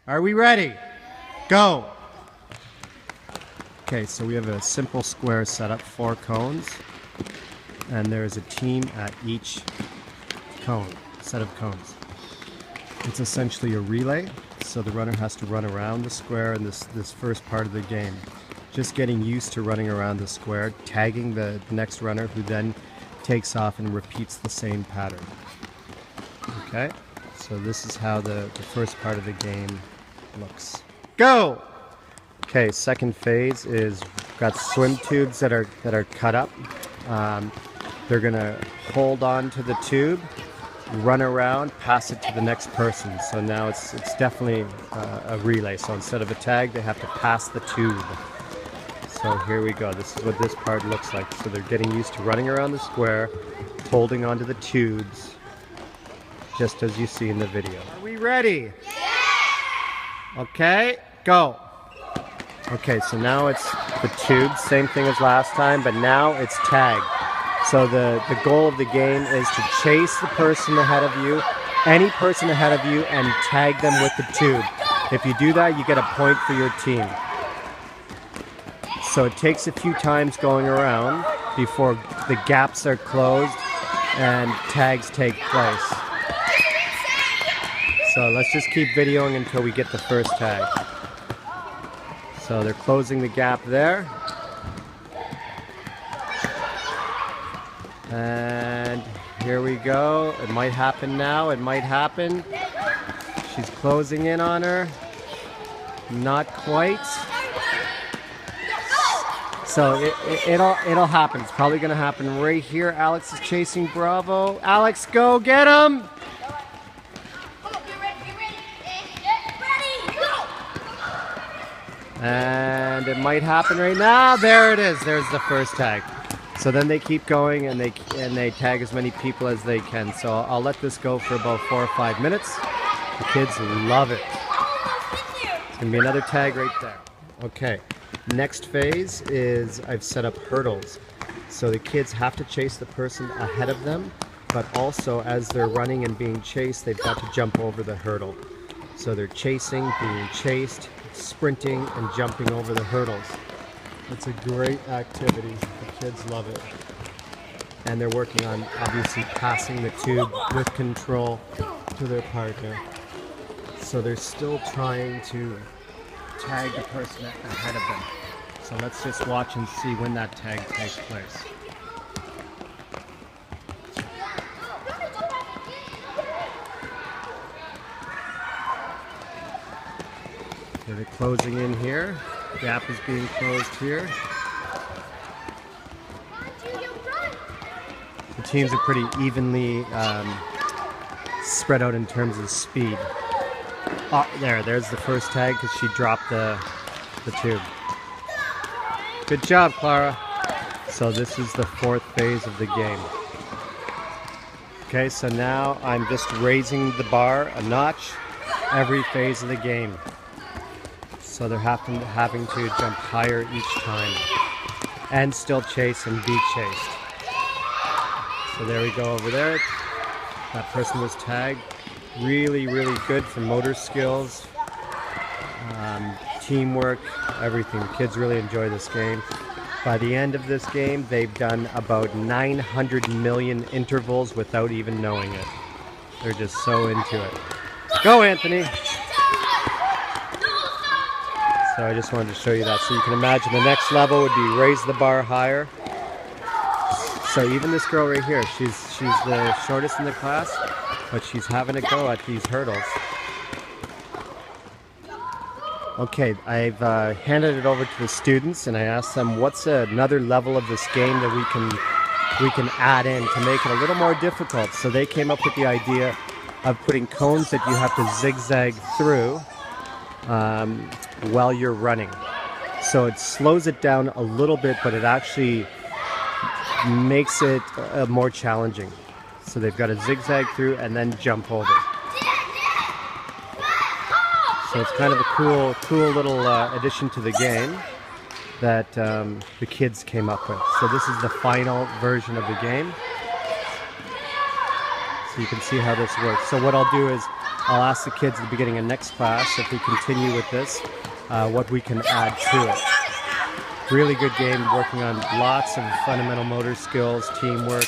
Are we ready? Go! Okay, so we have a simple square setup, 4 cones, and there's a team at each set of cones. It's essentially a relay, so the runner has to run around the square in this first part of the game. Just getting used to running around the square, tagging the next runner who then takes off and repeats the same pattern. Okay, so this is how the first part of the game looks. Go! Okay, second phase is got swim tubes that are cut up. They're gonna hold on to the tube, run around, pass it to the next person. So now it's definitely a relay. So instead of a tag, they have to pass the tube. So here we go. This is what this part looks like. So they're getting used to running around the square, holding onto the tubes, just as you see in the video. Are we ready? Okay, go. Okay, so now it's the tube, same thing as last time, but now it's tag. So the goal of the game is to chase the person ahead of you, any person ahead of you, and tag them with the tube. If you do that, you get a point for your team. So it takes a few times going around before the gaps are closed and tags take place. So let's just keep videoing until we get the first tag. So they're closing the gap there. And here we go. It might happen now. It might happen. She's closing in on her. Not quite. So it'll happen. It's probably going to happen right here. Alex is chasing Bravo. Alex, go get him! And it might happen right now. There it is. There's the first tag. So then they keep going and they tag as many people as they can. So I'll let this go for about 4 or 5 minutes. The kids love it. It's gonna be another tag right there. Okay. Next phase is I've set up hurdles. So the kids have to chase the person ahead of them, but also as they're running and being chased, they've got to jump over the hurdle. So they're chasing, being chased, sprinting, and jumping over the hurdles. It's a great activity. The kids love it. And they're working on obviously passing the tube with control to their partner. So they're still trying to tag the person ahead of them. So let's just watch and see when that tag takes place. So they're closing in here. Gap is being closed here. The teams are pretty evenly spread out in terms of speed. Oh, there's the first tag because she dropped the tube. Good job, Clara. So this is the 4th phase of the game. Okay, so now I'm just raising the bar a notch every phase of the game. So they're having to jump higher each time and still chase and be chased. So there we go over there. That person was tagged. Really, really good for motor skills, teamwork, everything. Kids really enjoy this game. By the end of this game, they've done about 900 million intervals without even knowing it. They're just so into it. Go, Anthony! So I just wanted to show you that. So you can imagine the next level would be raise the bar higher. So even this girl right here, she's the shortest in the class, but she's having a go at these hurdles. Okay, I've handed it over to the students and I asked them what's another level of this game that we can add in to make it a little more difficult. So they came up with the idea of putting cones that you have to zigzag through while you're running. So it slows it down a little bit, but it actually makes it more challenging. So they've got to zigzag through and then jump over. So it's kind of a cool little addition to the game that the kids came up with. So this is the final version of the game. So you can see how this works. So what I'll do is I'll ask the kids at the beginning of next class, if we continue with this, what we can add to it. Really good game, working on lots of fundamental motor skills, teamwork,